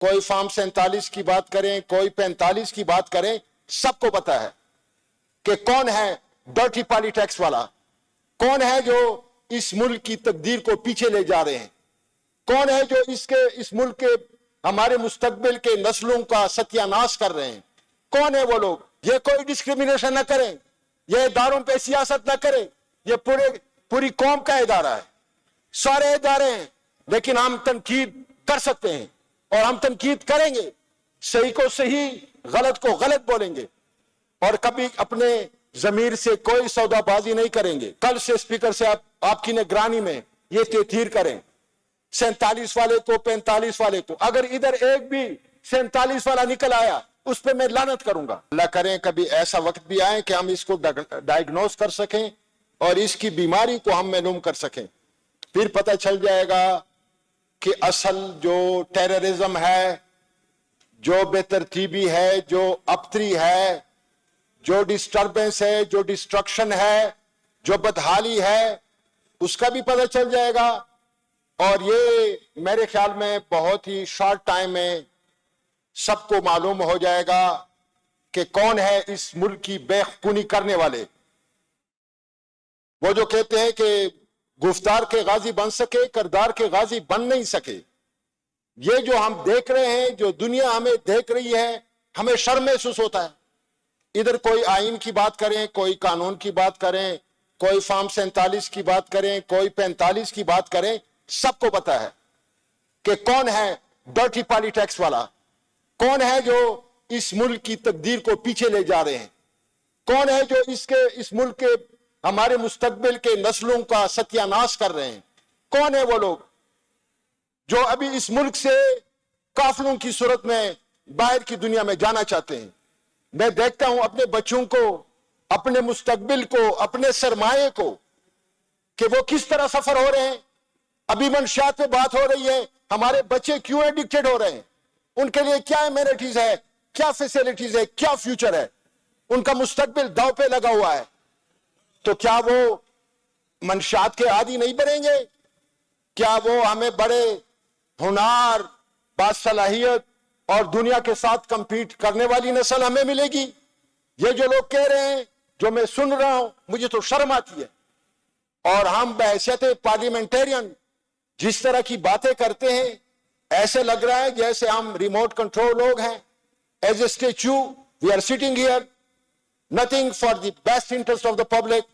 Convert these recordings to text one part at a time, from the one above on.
کوئی فارم 47 کی بات کریں، کوئی 45 کی بات کریں، سب کو پتا ہے کہ کون ہے ڈرٹی پالیٹکس والا، کون ہے جو اس ملک کی تقدیر کو پیچھے لے جا رہے ہیں، کون ہے جو اس ملک کے ہمارے مستقبل کے نسلوں کا ستیہ ناش کر رہے ہیں، کون ہے وہ لوگ۔ یہ کوئی ڈسکریمنیشن نہ کریں، یہ اداروں پہ سیاست نہ کریں، یہ پوری قوم کا ادارہ ہے، سارے ادارے ہیں، لیکن ہم تنقید کر سکتے ہیں اور ہم تنقید کریں گے، صحیح کو صحیح، غلط کو غلط بولیں گے، اور کبھی اپنے ضمیر سے کوئی سودا بازی نہیں کریں گے۔ کل سے اسپیکر سے آپ کی نگرانی میں یہ تحریر کریں، 47 والے کو، 45 والے کو، اگر ادھر ایک بھی 47 والا نکل آیا اس پہ میں لعنت کروں گا۔ اللہ کریں کبھی ایسا وقت بھی آئے کہ ہم اس کو ڈائیگنوز کر سکیں اور اس کی بیماری کو ہم معلوم کر سکیں، پھر پتہ چل جائے گا کہ اصل جو ٹیررزم ہے، جو بے ترتیبی ہے، جو ابتری ہے، جو ڈسٹربنس ہے، جو ڈسٹرکشن ہے، جو بدحالی ہے، اس کا بھی پتہ چل جائے گا۔ اور یہ میرے خیال میں بہت ہی شارٹ ٹائم میں سب کو معلوم ہو جائے گا کہ کون ہے اس ملک کی بے خونی کرنے والے۔ وہ جو کہتے ہیں کہ گفتار کے غازی بن سکے، کردار کے غازی بن نہیں سکے، یہ جو ہم دیکھ رہے ہیں، جو دنیا ہمیں دیکھ رہی ہے، ہمیں شرم محسوس ہوتا ہے۔ ادھر کوئی آئین کی بات کریں، کوئی قانون کی بات کریں، کوئی فارم 47 کی بات کریں، کوئی 45 کی بات کریں، سب کو پتا ہے کہ کون ہے ڈرٹی پالیٹکس والا، کون ہے جو اس ملک کی تقدیر کو پیچھے لے جا رہے ہیں، کون ہے جو اس ملک کے ہمارے مستقبل کے نسلوں کا ستیہ ناش کر رہے ہیں، کون ہے وہ لوگ جو ابھی اس ملک سے قافلوں کی صورت میں باہر کی دنیا میں جانا چاہتے ہیں۔ میں دیکھتا ہوں اپنے بچوں کو، اپنے مستقبل کو، اپنے سرمایے کو، کہ وہ کس طرح سفر ہو رہے ہیں۔ ابھی منشیات پہ بات ہو رہی ہے، ہمارے بچے کیوں ایڈکٹڈ ہو رہے ہیں، ان کے لیے کیا ایمینٹیز ہے، کیا فیسلٹیز ہے، کیا فیوچر ہے، ان کا مستقبل داؤ پہ لگا ہوا ہے۔ تو کیا وہ منشیات کے عادی نہیں بنیں گے؟ کیا وہ ہمیں بڑے ہنر، باصلاحیت اور دنیا کے ساتھ کمپیٹ کرنے والی نسل ہمیں ملے گی؟ یہ جو لوگ کہہ رہے ہیں، جو میں سن رہا ہوں، مجھے تو شرم آتی ہے۔ اور ہم بحیثیت پارلیمنٹرین جس طرح کی باتیں کرتے ہیں، ایسے لگ رہا ہے جیسے ہم ریموٹ کنٹرول لوگ ہیں۔ As a statue we are sitting here, nothing for the best interest of the public.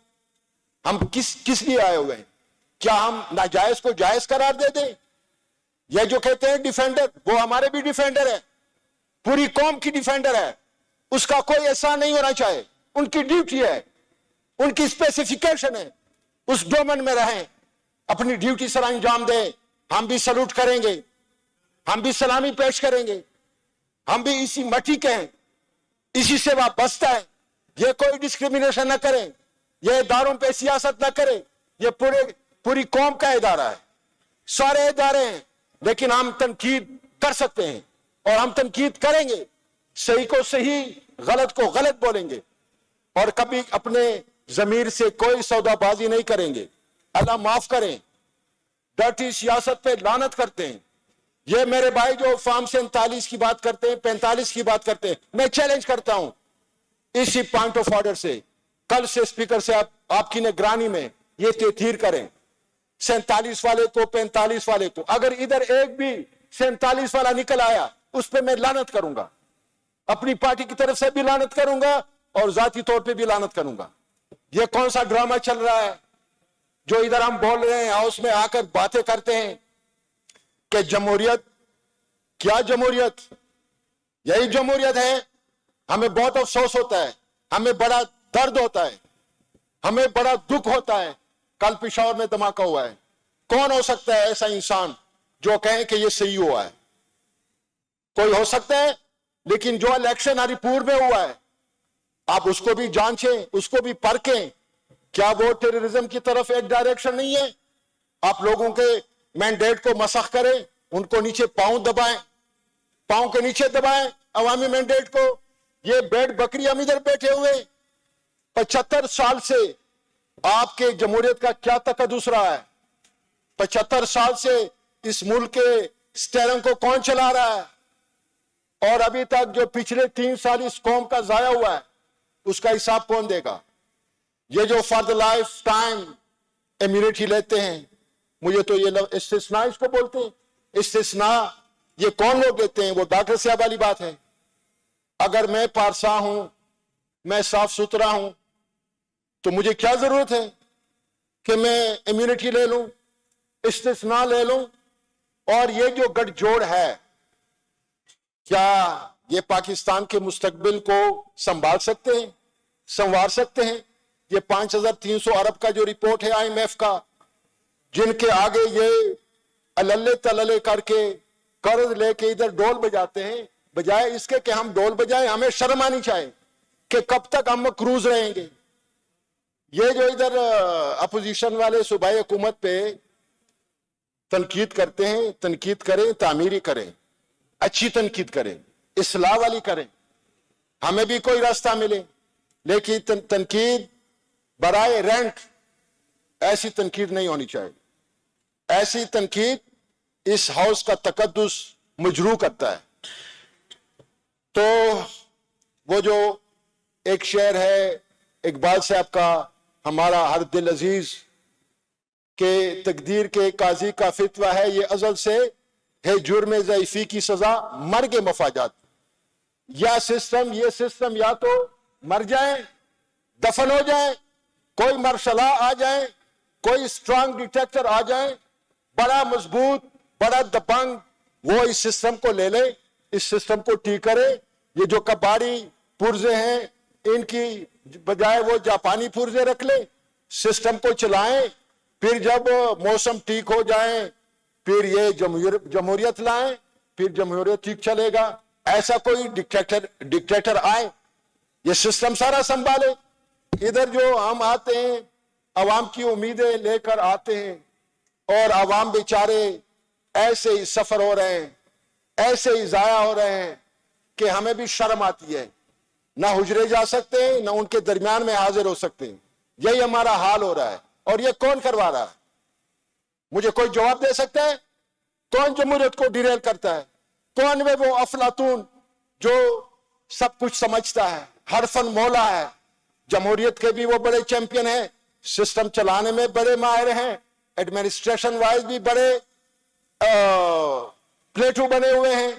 ہم کس لیے آئے ہوئے ہیں؟ کیا ہم ناجائز کو جائز قرار دے دیں؟ یہ جو کہتے ہیں ڈیفینڈر، وہ ہمارے بھی ڈیفینڈر ہے، پوری قوم کی ڈیفینڈر ہے، اس کا کوئی احسان نہیں ہونا چاہے، ان کی ڈیوٹی ہے، ان کی اسپیسیفیکیشن ہے، اس ڈومین میں رہیں، اپنی ڈیوٹی سر انجام دیں۔ ہم بھی سلوٹ کریں گے، ہم بھی سلامی پیش کریں گے، ہم بھی اسی مٹی کے ہیں، اسی سے وابستہ ہیں۔ یہ کوئی ڈسکریمنیشن نہ کریں، یہ اداروں پہ سیاست نہ کریں، یہ پوری قوم کا ادارہ ہے، سارے ادارے ہیں، لیکن ہم تنقید کر سکتے ہیں اور ہم تنقید کریں گے، صحیح کو صحیح، غلط کو غلط بولیں گے، اور کبھی اپنے ضمیر سے کوئی سودا بازی نہیں کریں گے۔ اللہ معاف کریں، ڈرٹی سیاست پہ لعنت کرتے ہیں۔ یہ میرے بھائی جو فارم 47 کی بات کرتے ہیں، 45 کی بات کرتے ہیں، میں چیلنج کرتا ہوں اسی پوائنٹ آف آرڈر سے، کل سے اسپیکر سے آپ کی نگرانی میں یہ تحریر کریں، 47 والے کو، 45 والے کو، اگر ادھر ایک بھی 47 والا نکل آیا اس پہ میں لعنت کروں گا، اپنی پارٹی کی طرف سے بھی لعنت کروں گا اور ذاتی طور پہ بھی لعنت کروں گا۔ یہ کون سا ڈرامہ چل رہا ہے جو ادھر ہم بول رہے ہیں، ہاؤس میں آ کر باتیں کرتے ہیں کہ جمہوریت؟ کیا جمہوریت؟ یہی جمہوریت ہے؟ ہمیں بہت افسوس ہوتا ہے، ہمیں بڑا درد ہوتا ہے، ہمیں بڑا دکھ ہوتا ہے۔ کل پشاور میں دھماکہ ہوا ہے، کون ہو سکتا ہے ایسا انسان جو کہیں کہ یہ صحیح ہوا ہے؟ کوئی ہو سکتا ہے، لیکن جو الیکشن ہری پور میں ہوا ہے، آپ اس کو بھی جانچیں، اس کو بھی پرکھیں، کیا وہ ٹیررزم کی طرف ایک ڈائریکشن نہیں ہے؟ آپ لوگوں کے مینڈیٹ کو مسخ کریں، ان کو نیچے پاؤں دبائیں، پاؤں کے نیچے دبائیں عوامی مینڈیٹ کو۔ یہ بیٹ بکری ہم ادھر بیٹھے ہوئے 75 سال سے آپ کے جمہوریت کا کیا تقدس رہا ہے؟ 75 سال سے اس ملک کے سٹیئرنگ کو کون چلا رہا ہے؟ اور ابھی تک جو پچھلے 3 سال اس قوم کا ضائع ہوا ہے اس کا حساب کون دے گا؟ یہ جو for the life time immunity لیتے ہیں، مجھے تو یہ استثناء اس کو بولتے ہیں، استثناء یہ کون لوگ لیتے ہیں؟ وہ ڈاکٹر صاحب والی بات ہے۔ اگر میں پارسا ہوں، میں صاف ستھرا ہوں، تو مجھے کیا ضرورت ہے کہ میں امیونٹی لے لوں، استثناء لے لوں؟ اور یہ جو گٹھ جوڑ ہے، کیا یہ پاکستان کے مستقبل کو سنبھال سکتے ہیں، سنوار سکتے ہیں؟ یہ 5300 ارب کا جو رپورٹ ہے آئی ایم ایف کا، جن کے آگے یہ اللے تللے کر کے قرض لے کے ادھر ڈول بجاتے ہیں، بجائے اس کے کہ ہم ڈول بجائیں، ہمیں شرم آنی چاہیے کہ کب تک ہم مقروض رہیں گے۔ یہ جو ادھر اپوزیشن والے صوبائی حکومت پہ تنقید کرتے ہیں، تنقید کریں، تعمیری کریں، اچھی تنقید کریں، اصلاح والی کریں، ہمیں بھی کوئی راستہ ملے، لیکن تنقید برائے رینٹ ایسی تنقید نہیں ہونی چاہیے۔ ایسی تنقید اس ہاؤس کا تقدس مجروح کرتا ہے۔ تو وہ جو ایک شعر ہے اقبال صاحب کا، ہمارا ہر دل عزیز، کہ تقدیر کے قاضی کا فتویٰ ہے یہ ازل سے، ہے جرم ضعیفی کی سزا مرگ مفاجات۔ یہ سسٹم یا تو مر جائیں، دفن ہو جائیں، کوئی مرشلا آ جائیں، کوئی اسٹرانگ ڈیٹیکٹر آ جائیں، بڑا مضبوط، بڑا دبنگ، وہ اس سسٹم کو لے لے، اس سسٹم کو ٹھیک کرے۔ یہ جو کباڑی پرزے ہیں، ان کی بجائے وہ جاپانی پرزے رکھ لیں، سسٹم کو چلائیں، پھر جب موسم ٹھیک ہو جائیں پھر یہ جمہوریت لائیں، پھر جمہوریت ٹھیک چلے گا۔ ایسا کوئی ڈکٹیٹر آئے، یہ سسٹم سارا سنبھالے۔ ادھر جو ہم آتے ہیں، عوام کی امیدیں لے کر آتے ہیں، اور عوام بیچارے ایسے ہی سفر ہو رہے ہیں، ایسے ہی ضائع ہو رہے ہیں کہ ہمیں بھی شرم آتی ہے، نہ حجرے جا سکتے ہیں، نہ ان کے درمیان میں حاضر ہو سکتے ہیں۔ یہی ہمارا حال ہو رہا ہے، اور یہ کون کروا رہا ہے؟ مجھے کوئی جواب دے سکتا ہے؟ کون جمہوریت کو ڈیریل کرتا ہے؟ کون وہ افلاطون جو سب کچھ سمجھتا ہے، حرفن مولا ہے؟ جمہوریت کے بھی وہ بڑے چیمپئن ہیں، سسٹم چلانے میں بڑے ماہر ہیں، ایڈمنسٹریشن وائز بھی بڑے پلیٹو بنے ہوئے ہیں۔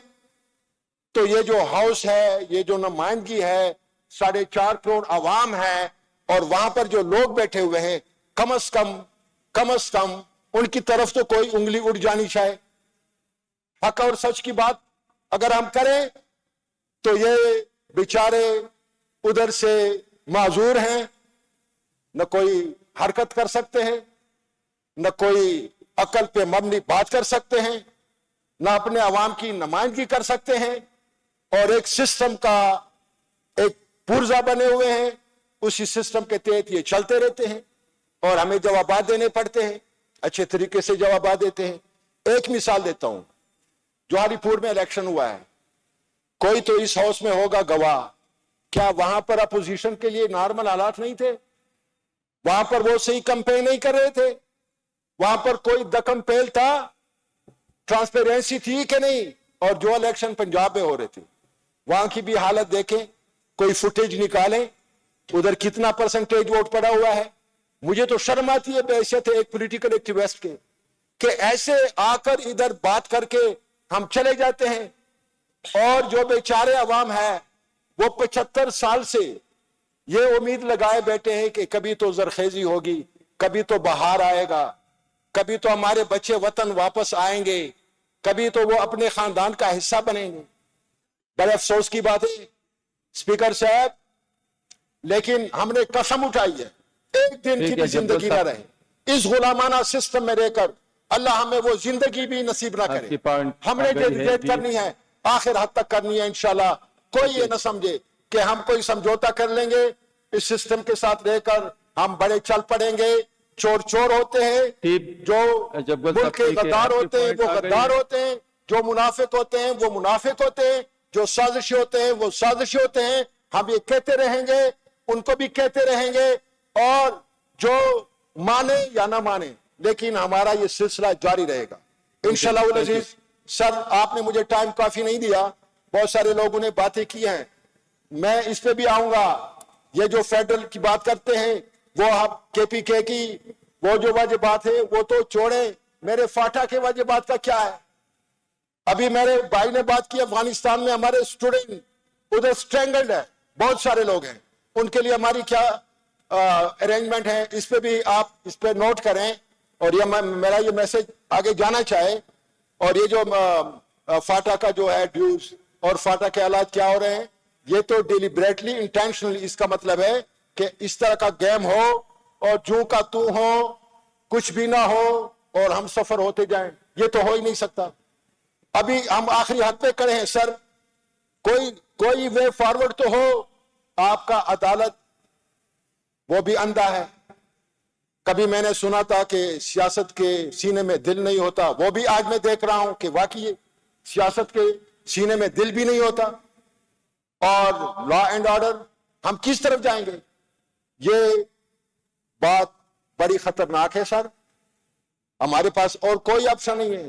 تو یہ جو ہاؤس ہے، یہ جو نمائندگی ہے، 4.5 کروڑ عوام ہے، اور وہاں پر جو لوگ بیٹھے ہوئے ہیں، کم از کم ان کی طرف تو کوئی انگلی اٹھ جانی چاہے۔ حق اور سچ کی بات اگر ہم کریں تو یہ بیچارے ادھر سے معذور ہیں، نہ کوئی حرکت کر سکتے ہیں، نہ کوئی عقل پہ مبنی بات کر سکتے ہیں، نہ اپنے عوام کی نمائندگی کر سکتے ہیں، اور ایک سسٹم کا ایک پرزہ بنے ہوئے ہیں، اسی سسٹم کے تحت یہ چلتے رہتے ہیں، اور ہمیں جوابات دینے پڑتے ہیں، اچھے طریقے سے جوابات دیتے ہیں۔ ایک مثال دیتا ہوں، جوہری پور میں الیکشن ہوا ہے، کوئی تو اس ہاؤس میں ہوگا گواہ، کیا وہاں پر اپوزیشن کے لیے نارمل حالات نہیں تھے؟ وہاں پر وہ صحیح کمپین نہیں کر رہے تھے؟ وہاں پر کوئی دکم پیل تھا؟ ٹرانسپیرنسی تھی کہ نہیں؟ اور جو الیکشن پنجاب میں ہو رہے تھے، وہاں کی بھی حالت دیکھیں، کوئی فوٹیج نکالیں، ادھر کتنا پرسنٹیج ووٹ پڑا ہوا ہے۔ مجھے تو شرم آتی ہے بحیثیت ایک پولیٹیکل ایکٹیوسٹ کے، کہ ایسے آ کر ادھر بات کر کے ہم چلے جاتے ہیں، اور جو بیچارے عوام ہے وہ 75 سال سے یہ امید لگائے بیٹھے ہیں کہ کبھی تو زرخیزی ہوگی، کبھی تو بہار آئے گا، کبھی تو ہمارے بچے وطن واپس آئیں گے، کبھی تو وہ اپنے خاندان کا حصہ بنیں گے۔ بڑے افسوس کی بات ہے اسپیکر صاحب، لیکن ہم نے قسم اٹھائی ہے ایک دن کی بھی زندگی نہ رہے اس غلامانہ سسٹم میں رہ کر، اللہ ہمیں وہ زندگی بھی نصیب نہ کرے۔ ہم نے جدوجہد کرنی ہے، آخر حد تک کرنی ہے انشاءاللہ۔ کوئی یہ نہ سمجھے کہ ہم کوئی سمجھوتا کر لیں گے، اس سسٹم کے ساتھ رہ کر ہم بڑے چل پڑیں گے۔ چور ہوتے ہیں، جو ملک کے غدار ہوتے ہیں وہ غدار ہوتے ہیں، جو منافق ہوتے ہیں وہ منافق ہوتے ہیں، جو سازشی ہوتے ہیں وہ سازشی ہوتے ہیں۔ ہم یہ کہتے رہیں گے، ان کو بھی کہتے رہیں گے، اور جو مانے یا نہ مانے لیکن ہمارا یہ سلسلہ جاری رہے گا انشاءاللہ العزیز۔ سر آپ نے مجھے ٹائم کافی نہیں دیا، بہت سارے لوگوں نے باتیں کی ہیں, میں اس پہ بھی آؤں گا. یہ جو فیڈرل کی بات کرتے ہیں, وہ آپ کے پی کے کی وہ جو واجبات ہے وہ تو چھوڑیں, میرے فاٹا کے واجبات کا کیا ہے؟ ابھی میرے بھائی نے بات کی افغانستان میں ہمارے اسٹوڈنٹ ادھر سٹرینگلڈ ہے, بہت سارے لوگ ہیں, ان کے لیے ہماری کیا ارینجمنٹ ہے, اس پہ بھی آپ اس پہ نوٹ کریں. اور یہ میرا یہ میسج آگے جانا چاہے. اور یہ جو فاٹا کا جو ہے ڈیوز اور فاٹا کے حالات کیا ہو رہے ہیں, یہ تو ڈیلیبریٹلی انٹینشنلی, اس کا مطلب ہے کہ اس طرح کا گیم ہو اور جو کا تو ہو, کچھ بھی نہ ہو اور ہم سفر ہوتے جائیں, یہ تو ہو ہی نہیں سکتا. ابھی ہم آخری حد پہ کھڑے ہیں سر, کوئی وے فارورڈ تو ہو. آپ کا عدالت وہ بھی اندھا ہے. کبھی میں نے سنا تھا کہ سیاست کے سینے میں دل نہیں ہوتا, وہ بھی آج میں دیکھ رہا ہوں کہ واقعی سیاست کے سینے میں دل بھی نہیں ہوتا. اور لا اینڈ آرڈر ہم کس طرف جائیں گے؟ یہ بات بڑی خطرناک ہے سر. ہمارے پاس اور کوئی آپشن نہیں ہے.